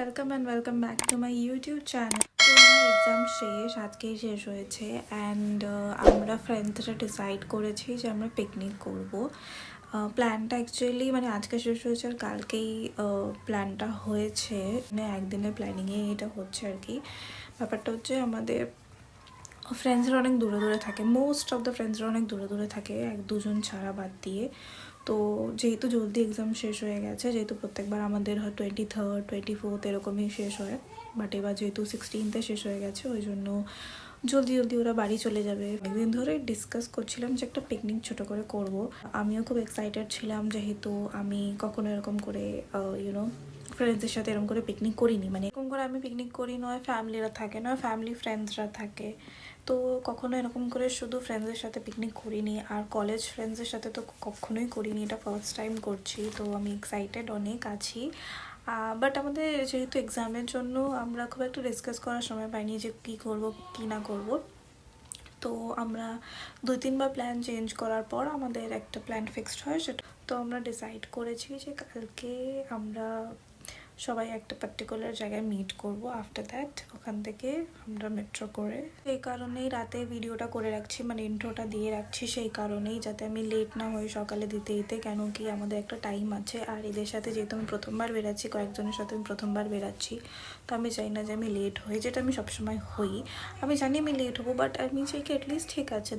Welcome back to my YouTube channel. তো আমার exam আজকেই শেষ হয়েছে অ্যান্ড আমরা ফ্রেন্ডসরা ডিসাইড করেছি যে আমরা পিকনিক করব। প্ল্যানটা অ্যাকচুয়ালি মানে আজকে শেষ হয়েছে আর কালকেই প্ল্যানটা হয়েছে, মানে একদিনের প্ল্যানিংয়ে এটা হচ্ছে আর কি। ব্যাপারটা হচ্ছে আমাদের ফ্রেন্ডসরা অনেক দূরে দূরে থাকে, মোস্ট অফ দ্য ফ্রেন্ডসরা অনেক দূরে দূরে থাকে, এক দুজন ছাড়া বাদ দিয়ে। তো যেহেতু জলদি এক্সাম শেষ হয়ে গেছে, যেহেতু প্রত্যেকবার আমাদের হয় 23rd 24th এরকমই শেষ হয়, বাট এবার যেহেতু 16th শেষ হয়ে গেছে ওই জন্য জলদি জলদি ওরা বাড়ি চলে যাবে। অনেকদিন ধরে ডিসকাস করছিলাম যে একটা পিকনিক ছোটো করে করব। আমিও খুব এক্সাইটেড ছিলাম, যেহেতু আমি কখনো এরকম করে ফ্রেন্ডসদের সাথে এরকম করে পিকনিক করিনি। মানে এরকম করে আমি পিকনিক করি, নয় ফ্যামিলিরা থাকে, নয় ফ্যামিলি ফ্রেন্ডসরা থাকে। তো কখনো এরকম করে শুধু ফ্রেন্ডসদের সাথে পিকনিক করিনি, আর কলেজ ফ্রেন্ডসদের সাথে তো কখনোই করিনি, এটা ফার্স্ট টাইম করছি। তো আমি এক্সাইটেড অনেক আছি। বাট আমাদের যেহেতু এক্সামের জন্য আমরা খুব একটা ডিসকাস করার সময় পাইনি যে কী করব কী না করব। তো আমরা 2-3বার প্ল্যান চেঞ্জ করার পর আমাদের একটা প্ল্যান ফিক্সড হয়, সেটা তো আমরা ডিসাইড করেছি যে কালকে আমরা সবাই একটা পার্টিকুলার জায়গায় মিট করব। আফটার দ্যাট ওখান থেকে আমরা মেট্রো করে, সেই কারণেই রাতে ভিডিওটা করে রাখছি, মানে ইন্ট্রোটা দিয়ে রাখছি সেই কারণেই, যাতে আমি লেট না হই সকালে দিতে দিতে। কেন কি আমাদের একটা টাইম আছে, আর এদের সাথে যেহেতু আমি প্রথমবার বেরাচ্ছি, কয়েকজনের সাথে আমি প্রথমবার বেরাচ্ছি, তো আমি চাই না যে আমি লেট হই, যেটা আমি সবসময় হই। আমি জানি আমি লেট হবো, বাট আমি চাই কি অ্যাটলিস্ট ঠিক আছে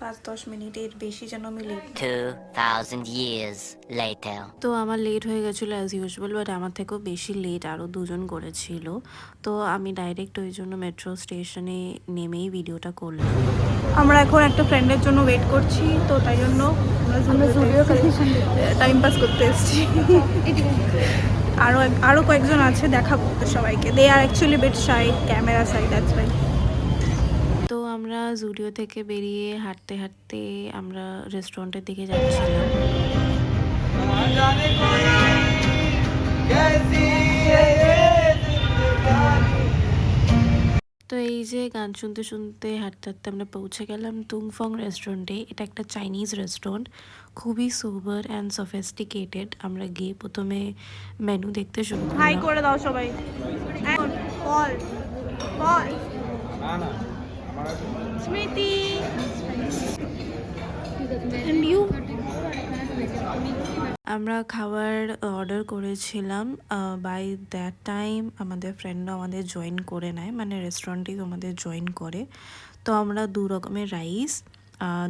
5-10 মিনিটের বেশি যেন আমি লেট। 2000 years later. তো আমার লেট হয়ে গেছিলো অ্যাজ ইউজুয়াল, বাট আমার থেকেও বেশি লেট আরও দুজন করেছিল। তো আমি ডাইরেক্ট ওই জন্য মেট্রো স্টেশনে নেমেই ভিডিওটা করলাম। আমরা এখন একটা ফ্রেন্ডের জন্য ওয়েট করছি, তো তাই জন্য আমরা জুডিও কালেকশন টাইম পাস করতে এসেছি। আরও কয়েকজন আছে, দেখাবো সবাইকে। They are actually bit shy camera side, that's right. তো আমরা জুডিও থেকে বেরিয়ে হাঁটতে হাঁটতে আমরা রেস্টুরেন্টের দিকে যাচ্ছিলাম। তো এই যে গান শুনতে শুনতে হাঁটতে হাঁটতে আমরা পৌঁছে গেলাম তুংফং রেস্টুরেন্টে। এটা একটা চাইনিজ রেস্টুরেন্ট, খুবই সোবার অ্যান্ড সফিস্টিকেটেড। আমরা গিয়ে প্রথমে মেনু দেখতে শুরু করলাম। হাই করে দাও সবাই। বল বল স্মৃতি এন্ড ইউ। আমরা খাবার অর্ডার করেছিলাম। বাই দ্যাট টাইম আমাদের ফ্রেন্ডরা আমাদের জয়েন করে নেয়, মানে রেস্টুরেন্টেই আমাদের জয়েন করে। তো আমরা 2 রকমের রাইস,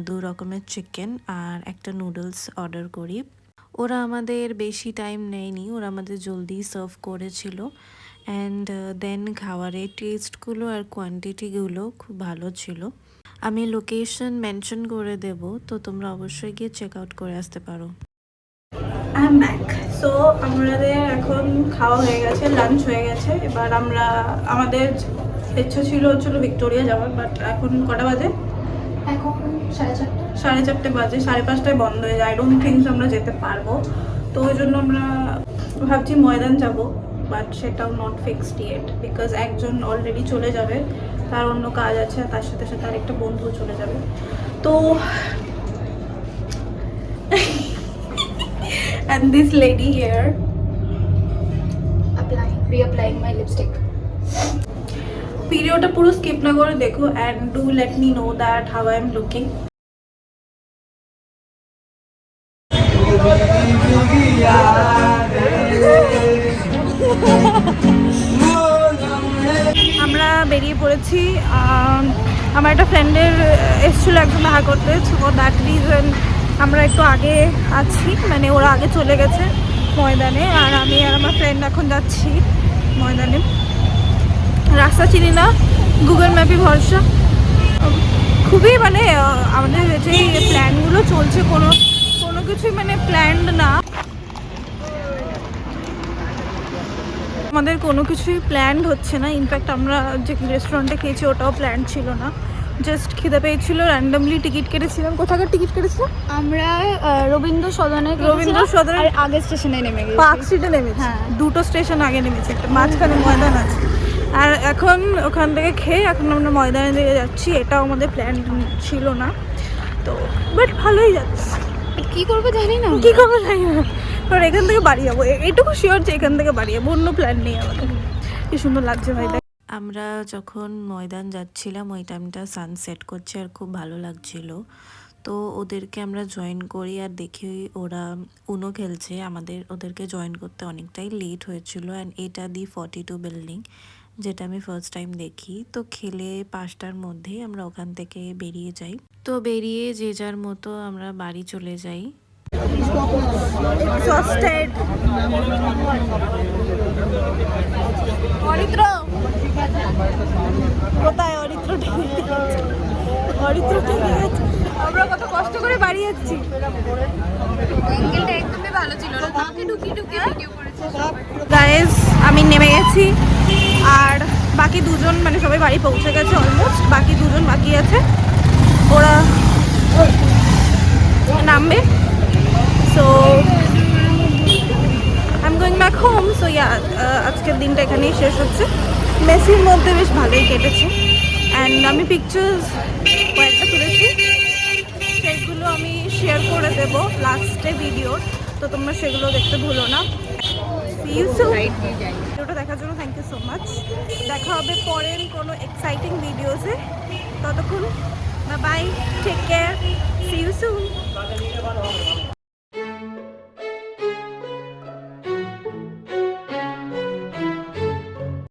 2 রকমের চিকেন আর একটা নুডলস অর্ডার করি। ওরা আমাদের বেশি টাইম নেয়নি, ওরা আমাদের জলদি সার্ভ করেছিল। অ্যান্ড দেন খাবারের টেস্টগুলো আর কোয়ান্টিটিগুলো খুব ভালো ছিল। আমি লোকেশন মেনশন করে দেব, তো তোমরা অবশ্যই গিয়ে চেক আউট করে আসতে পারো। I am back. সো আমাদের এখন খাওয়া হয়ে গেছে, লাঞ্চ হয়ে গেছে। এবার আমাদের ইচ্ছা ছিল ভিক্টোরিয়া যাওয়ার, বাট এখন কটা বাজে? এখন 4:30। 4:30 বাজে, 5:30টায় বন্ধ হয়ে যায়। আই ডোন্ট থিঙ্ক আমরা যেতে পারবো। তো ওই জন্য আমরা ভাবছি ময়দান যাব, বাট সেটাও নট ফিক্সড ইয়েট, বিকজ একজন অলরেডি চলে যাবে, তার অন্য কাজ আছে, তার সাথে সাথে আরেকটা বন্ধু চলে যাবে। তো and this lady here Reapplying my lipstick. ভিডিওটা পুরো স্কিপ না করে দেখো and do let me know that how I am looking. আমরা বেরিয়ে পড়েছি। আমার একটা ফ্রেন্ডের এসেছিল একজন দেখা করতে, ফর দ্যাট রিজন আমরা একটু আগে আছি, মানে ওরা আগে চলে গেছে ময়দানে, আর আমি আর আমার ফ্রেন্ড এখন যাচ্ছি ময়দানে। রাস্তা চিনি না, গুগল ম্যাপই ভরসা। খুবই মানে আমাদের যে প্ল্যানগুলো চলছে কোনো কিছুই মানে প্ল্যান্ড না, আমাদের কোনো কিছুই প্ল্যান্ড হচ্ছে না। ইনফ্যাক্ট আমরা যে রেস্টুরেন্টে খেয়েছি ওটাও প্ল্যান্ড ছিল না, জাস্ট খিদে পেয়েছিল, র্যান্ডমলি টিকিট কেটেছিলাম। কোথাকার টিকিট কেটেছিলাম আমরা রবীন্দ্র সদনের আগের স্টেশনে নেমে গেছি, পার্ক স্ট্রিটে নেমেছি। হ্যাঁ, 2টো স্টেশন আগে নেমেছি, একটা মাঝখানে ময়দান আছে। আর এখন ওখান থেকে খেয়ে এখন আমরা ময়দানের দিকে যাচ্ছি। এটাও আমাদের প্ল্যান ছিল না, তো বাট ভালোই যাচ্ছে। কি করবো জানি না, কী করবো জানি না, কারণ এখান থেকে বাড়ি যাবো, এইটুকু শিওর যে এখান থেকে বাড়ি যাবো, অন্য প্ল্যান নেই আমাদের। কি সুন্দর লাগছে ভাই। আমরা যখন ময়দান যাচ্ছিলাম ওই টাইমটা সানসেট করছে আর খুব ভালো লাগছিল। তো ওদেরকে আমরা জয়েন করি আর দেখি ওরা উনো খেলছে। ওদেরকে জয়েন করতে অনেকটাই লেট হয়েছিল। অ্যান্ড এটা দি 42 বিল্ডিং, যেটা আমি ফার্স্ট টাইম দেখি। তো খেলে 5টার মধ্যেই আমরা ওখান থেকে বেরিয়ে যাই। তো বেরিয়ে যে যার মতো আমরা বাড়ি চলে যাই। Exhausted. অরিত্র কোথায়? অরিত্র আমরা কত কষ্ট করে বাড়ি যাচ্ছি। অ্যাঙ্গেলটা একদমই ভালো ছিল না, তাকে ঢুকিয়ে ভিডিও করেছে। গাইজ আমি নেমে গেছি আর বাকি দুজন মানে সবাই বাড়ি পৌঁছে গেছে অলমোস্ট। বাকি দুজন বাকি আছে, ওরা নামবে। So I am going back home. So yeah, আজকের দিনটা এখানেই শেষ হচ্ছে। মেসির মধ্যে বেশ ভালোই কেটেছে। অ্যান্ড আমি পিকচার্স কয়েকটা তুলেছি, সেগুলো আমি শেয়ার করে দেবো লাস্টে ভিডিওর, তো তোমরা সেগুলো দেখতে ভুলো না। ভিডিওটা দেখার জন্য থ্যাংক ইউ সো মাচ। দেখা হবে পরের কোনো এক্সাইটিং ভিডিওসে। ততক্ষণ bye, take care, see you.